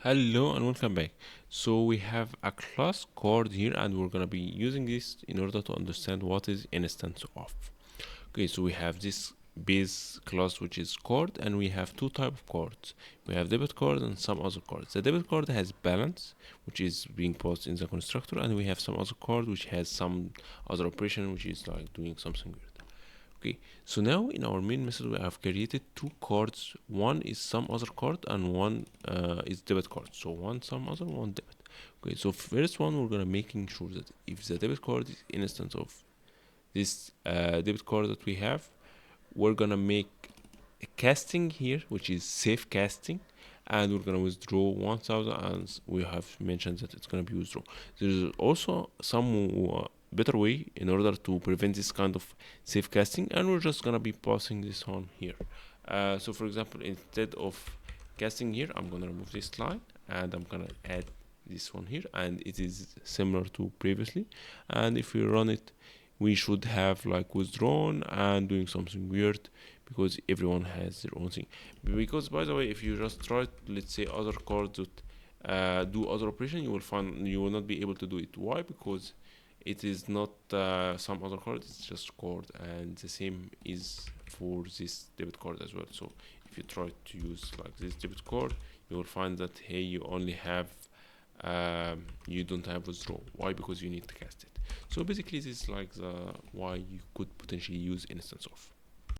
Hello and welcome back. So we have a class card here and we're gonna be using this in order to understand what is instance of. Okay, so we have this base class which is card and we have two type of cards. We have debit card and some other cards. The debit card has balance which is being posted in the constructor, and we have some other card which has some other operation which is like doing something weird. Okay, so now in our main method we have created two cards. One is some other card and one is debit card. So one some other, one debit. Okay, so first one we're gonna making sure that if the debit card is instance of this debit card that we have, we're gonna make a casting here, which is safe casting, and we're gonna withdraw 1000, and we have mentioned that it's gonna be withdrawn. There's also some better way in order to prevent this kind of safe casting, and we're just gonna be passing this on here. So for example, instead of casting here, I'm gonna remove this line and I'm gonna add this one here, and it is similar to previously. And if we run it, we should have like withdrawn and doing something weird, because everyone has their own thing. Because by the way, if you just try, let's say, other cards that do other operation, you will find you will not be able to do it. Why? Because it is not some other card, it's just card, and the same is for this debit card as well. So if you try to use like this debit card, you will find that hey, you only have you don't have withdraw. Why? Because you need to cast it. So basically this is like the why you could potentially use instance of.